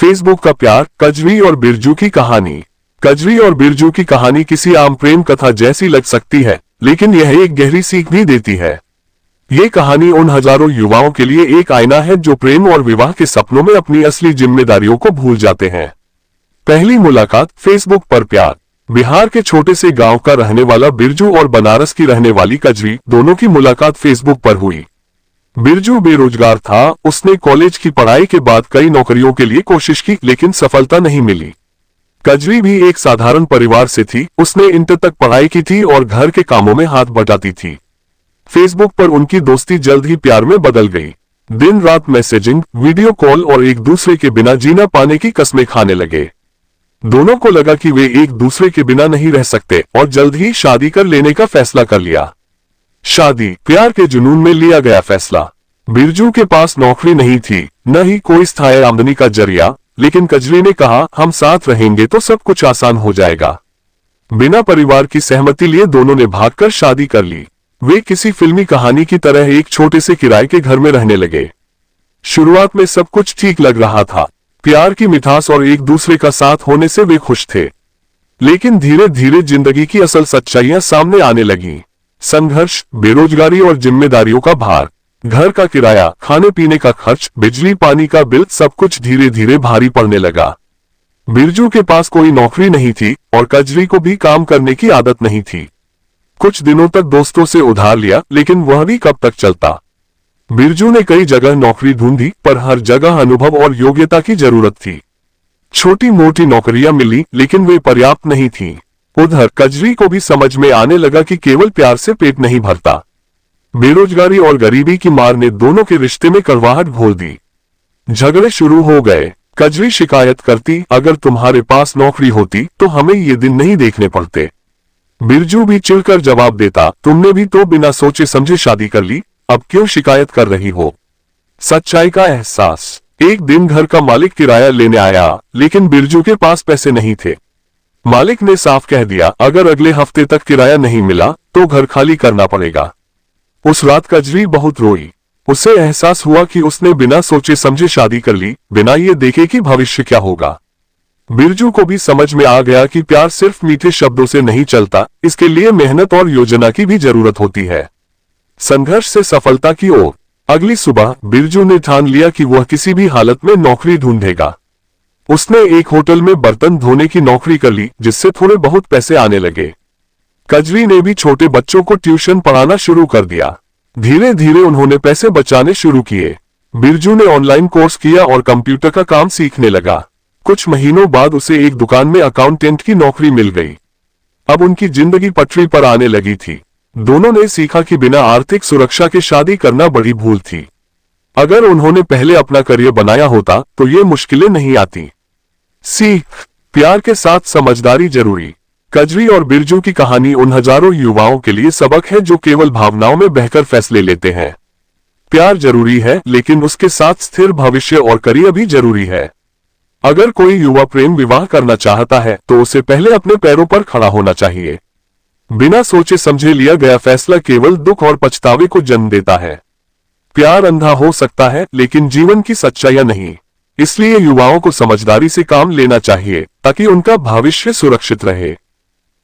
Facebook का प्यार, कजरी और बिरजू की कहानी। कजरी और बिरजू की कहानी किसी आम प्रेम कथा जैसी लग सकती है, लेकिन यह एक गहरी सीख भी देती है। ये कहानी उन हजारों युवाओं के लिए एक आईना है जो प्रेम और विवाह के सपनों में अपनी असली जिम्मेदारियों को भूल जाते हैं। पहली मुलाकात, फेसबुक पर प्यार। बिहार के छोटे से गांव का रहने वाला बिरजू और बनारस की रहने वाली कजरी, दोनों की मुलाकात फेसबुक पर हुई। बिरजू बेरोजगार था। उसने कॉलेज की पढ़ाई के बाद कई नौकरियों के लिए कोशिश की, लेकिन सफलता नहीं मिली। कजरी भी एक साधारण परिवार से थी। उसने इंटर तक पढ़ाई की थी और घर के कामों में हाथ बटाती थी। फेसबुक पर उनकी दोस्ती जल्द ही प्यार में बदल गई। दिन रात मैसेजिंग, वीडियो कॉल और एक दूसरे के बिना जीना पाने की कस्में खाने लगे। दोनों को लगा कि वे एक दूसरे के बिना नहीं रह सकते और जल्द ही शादी कर लेने का फैसला कर लिया। शादी, प्यार के जुनून में लिया गया फैसला। बिरजू के पास नौकरी नहीं थी, न ही कोई स्थायी आमदनी का जरिया, लेकिन कजरी ने कहा, हम साथ रहेंगे तो सब कुछ आसान हो जाएगा। बिना परिवार की सहमति लिए दोनों ने भागकर शादी कर ली। वे किसी फिल्मी कहानी की तरह एक छोटे से किराए के घर में रहने लगे। शुरुआत में सब कुछ ठीक लग रहा था। प्यार की मिठास और एक दूसरे का साथ होने से वे खुश थे। लेकिन धीरे धीरे जिंदगी की असल सच्चाइयां सामने आने लगीं। संघर्ष, बेरोजगारी और जिम्मेदारियों का भार, घर का किराया, खाने पीने का खर्च, बिजली पानी का बिल, सब कुछ धीरे धीरे भारी पड़ने लगा। बिरजू के पास कोई नौकरी नहीं थी और कजरी को भी काम करने की आदत नहीं थी। कुछ दिनों तक दोस्तों से उधार लिया, लेकिन वह भी कब तक चलता। बिरजू ने कई जगह नौकरी ढूंढी, पर हर जगह अनुभव और योग्यता की जरूरत थी। छोटी मोटी नौकरियां मिली, लेकिन वे पर्याप्त नहीं थीं। उधर कजरी को भी समझ में आने लगा कि केवल प्यार से पेट नहीं भरता। बेरोजगारी और गरीबी की मार ने दोनों के रिश्ते में कड़वाहट घोल दी। झगड़े शुरू हो गए। कजरी शिकायत करती, अगर तुम्हारे पास नौकरी होती तो हमें ये दिन नहीं देखने पड़ते। बिरजू भी चिढ़कर जवाब देता, तुमने भी तो बिना सोचे समझे शादी कर ली, अब क्यों शिकायत कर रही हो। सच्चाई का एहसास। एक दिन घर का मालिक किराया लेने आया, लेकिन बिरजू के पास पैसे नहीं थे। मालिक ने साफ कह दिया, अगर अगले हफ्ते तक किराया नहीं मिला तो घर खाली करना पड़ेगा। उस रात कजरी बहुत रोई। उसे एहसास हुआ कि उसने बिना सोचे समझे शादी कर ली, बिना ये देखे कि भविष्य क्या होगा। बिरजू को भी समझ में आ गया कि प्यार सिर्फ मीठे शब्दों से नहीं चलता, इसके लिए मेहनत और योजना की भी जरूरत होती है। संघर्ष से सफलता की ओर। अगली सुबह बिरजू ने ठान लिया कि वह किसी भी हालत में नौकरी ढूंढेगा। उसने एक होटल में बर्तन धोने की नौकरी कर ली, जिससे थोड़े बहुत पैसे आने लगे। कजरी ने भी छोटे बच्चों को ट्यूशन पढ़ाना शुरू कर दिया। धीरे धीरे उन्होंने पैसे बचाने शुरू किए। बिरजू ने ऑनलाइन कोर्स किया और कंप्यूटर का काम सीखने लगा। कुछ महीनों बाद उसे एक दुकान में अकाउंटेंट की नौकरी मिल गई। अब उनकी जिंदगी पटरी पर आने लगी थी। दोनों ने सीखा कि बिना आर्थिक सुरक्षा के शादी करना बड़ी भूल थी। अगर उन्होंने पहले अपना करियर बनाया होता तो ये मुश्किलें नहीं आती। सीख, प्यार के साथ समझदारी जरूरी। कजरी और बिरजू की कहानी उन हजारों युवाओं के लिए सबक है जो केवल भावनाओं में बहकर फैसले लेते हैं। प्यार जरूरी है, लेकिन उसके साथ स्थिर भविष्य और करियर भी जरूरी है। अगर कोई युवा प्रेम विवाह करना चाहता है तो उसे पहले अपने पैरों पर खड़ा होना चाहिए। बिना सोचे समझे लिया गया फैसला केवल दुख और पछतावे को जन्म देता है। प्यार अंधा हो सकता है, लेकिन जीवन की सच्चाइयां नहीं। इसलिए युवाओं को समझदारी से काम लेना चाहिए ताकि उनका भविष्य सुरक्षित रहे।